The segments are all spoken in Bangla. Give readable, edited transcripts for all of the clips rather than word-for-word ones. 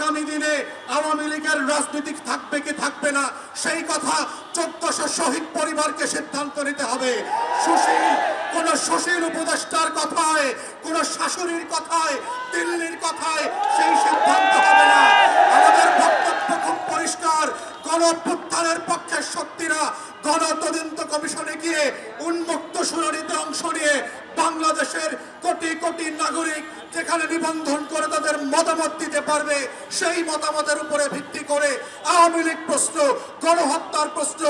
আগামী দিনে আওয়ামী লীগের রাজনীতি থাকবে কি থাকবে না সেই কথা 1400 শহীদ পরিবারকে সিদ্ধান্ত নিতে হবে। কোন সুশীল উপদেষ্টার কথায়, কোন শাশুড়ির কথায়, দিল্লির কথায় সেই সিদ্ধান্ত হবে না। আমাদের বক্তব্য খুব পরিষ্কার, গণঅভ্যুত্থানের পক্ষের শক্তিরা গণতদন্ত কমিশনে গিয়ে উন্মুক্ত শুনানিতে অংশ নিয়ে বাংলাদেশের কোটি কোটি নাগরিক যেখানে নিবন্ধন করে তাদের মতামত দিতে পারবে, সেই মতামতের উপরে ভিত্তি করে আওয়ামী লীগ প্রশ্ন, গণহত্যার প্রশ্ন,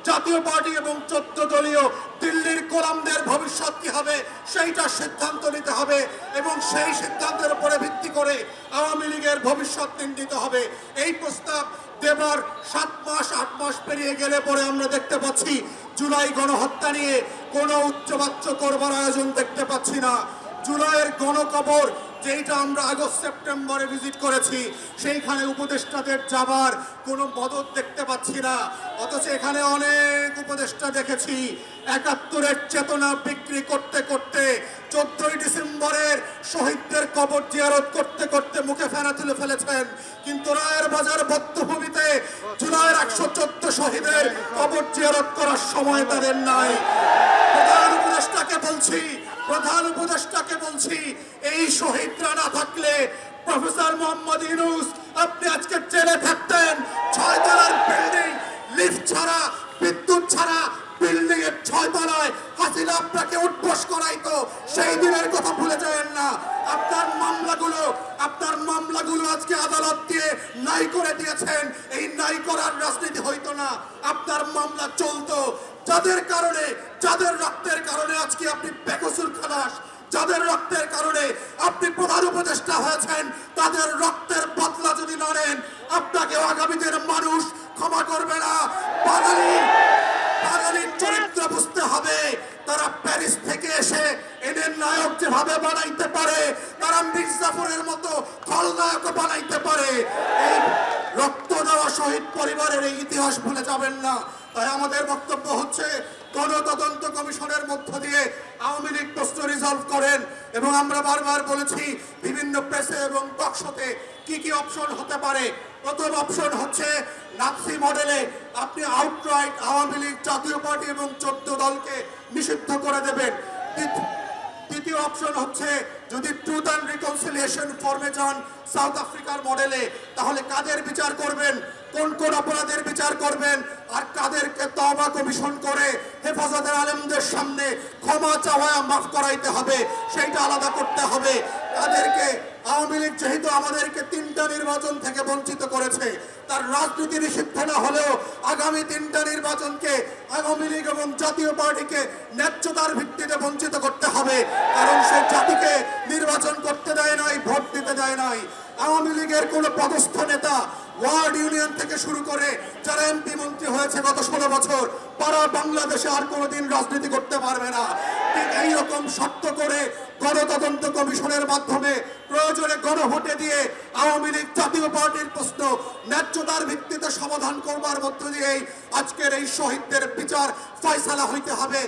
জাতীয় পার্টি এবং 14 দলীয় দিল্লির গোলামদের ভবিষ্যৎ কি হবে সেইটা সিদ্ধান্ত নিতে হবে এবং সেই সিদ্ধান্তের উপরে ভিত্তি করে আওয়ামী লীগের ভবিষ্যৎ নির্ণীত হবে। এই প্রস্তাব দেবার 7 মাস 8 মাস পেরিয়ে গেলে পরে আমরা দেখতে পাচ্ছি জুলাই গণহত্যা নিয়ে কোনো উচ্চবাচ্য করবার আয়োজন দেখতে পাচ্ছি না। জুলাইয়ের গণকবর যেটা আমরা আগস্ট সেপ্টেম্বরে ভিজিট করেছি সেইখানে উপদেষ্টাদের যাবার কোনো মদত দেখতে পাচ্ছি না। অথচ এখানে অনেক উপদেষ্টা দেখেছি 71-এর চেতনা বিক্রি করতে করতে 14ই ডিসেম্বরের শহীদদের কবর জিয়ারত করতে করতে মুখে ফেনা তুলে ফেলেছেন, কিন্তু রায়ের বাজার বধ্যভূমিতে জুলাইয়ের 114 শহীদের কবর জিয়ারত করার সময় তাদের নাই। প্রধান উপদেষ্টাকে বলছি এই শহীদরা না থাকলে প্রফেসর মোহাম্মদ ইউনূস আপনি আজকে জেলে থাকতেন। 6 তলার বিল্ডিং, লিফট ছাড়া, বিদ্যুৎ ছাড়া বিল্ডিং এর 6 তলায় হাসিনা আপনাকে উঠবস করাইতো, সেই দিনের কথা ভুলে যাবেন না। আপনার মামলাগুলো আজকে আদালত দিয়ে নাই করে দিয়েছেন। এই নাই করার রাজনীতি হইতো না, আপনার মামলা চলতো। যাদের রক্তের কারণে আজকে আপনি বেকসুর খালাস, যাদের রক্তের কারণে আপনি প্রধান উপদেষ্টা হয়েছেন, তাদের রক্তের বদলা যদি না নেন আপনাকে আগামী দিনের মানুষ ক্ষমা করবে না। বাঙালির চরিত্র বুঝতে হবে। তারা প্যারিস থেকে এসে এদের নায়ক যেভাবে বানাইতে পারে, তারা মির্জাফরের মতো খলনায়ক বানাইতে পারে। এই রক্ত দেওয়া শহীদ পরিবারের এই ইতিহাস ভুলে যাবেন না। তাই আমাদের বক্তব্য হচ্ছে গণতদন্ত কমিশনের মধ্য দিয়ে আওয়ামী লীগ প্রশ্ন রিজলভ করেন। এবং আমরা বারবার বলেছি বিভিন্ন প্রেসে এবং টকশোতে কি কি অপশন হতে পারে। প্রথম অপশন হচ্ছে নাৎসি মডেলে আপনি আউটরাইট আওয়ামী লীগ, জাতীয় পার্টি এবং 14 দলকে নিষিদ্ধ করে দেবেন। দ্বিতীয় অপশন হচ্ছে যদি ট্রুথ অ্যান্ড রিকনসিলিয়েশন ফর্মে যান সাউথ আফ্রিকার মডেলে, তাহলে কাদের বিচার করবেন, কোন কোন অপরাধের বিচার করবেন, আর কাদেরকে তওবা কমিশন করে হেফাজতের আলেমদের সামনে ক্ষমা চাওয়া মাফ করাইতে হবে সেইটা আলাদা করতে হবে। তাদেরকে আওয়ামী লীগ যেহেতু আমাদেরকে 3টা নির্বাচন থেকে বঞ্চিত করেছে, তার রাজনীতি নিষিদ্ধ না হলেও আগামী 3টা নির্বাচনকে আওয়ামী লীগ এবং জাতীয় পার্টিকে ন্যায্যতার ভিত্তিতে বঞ্চিত করতে হবে। কারণ সে জাতিকে নির্বাচন করতে দেয় নাই, ভোট দিতে দেয় নাই। আওয়ামী লীগের কোন পদস্থ নেতা ওয়ার্ড ইউনিয়ন থেকে শুরু করে যারা এমপি মন্ত্রী হয়েছে গত 16 বছর, তারা বাংলাদেশে আর কোনোদিন রাজনীতি করতে পারবে না। ঠিক এইরকম শর্ত করে গণতদন্ত কমিশনের মাধ্যমে প্রয়োজনে গণভোটে দিয়ে আওয়ামী লীগ, জাতীয় পার্টির প্রশ্ন ন্যায্যতার ভিত্তিতে সমাধান করবার মধ্য দিয়েই আজকের এই শহীদদের বিচার ফয়সালা হইতে হবে।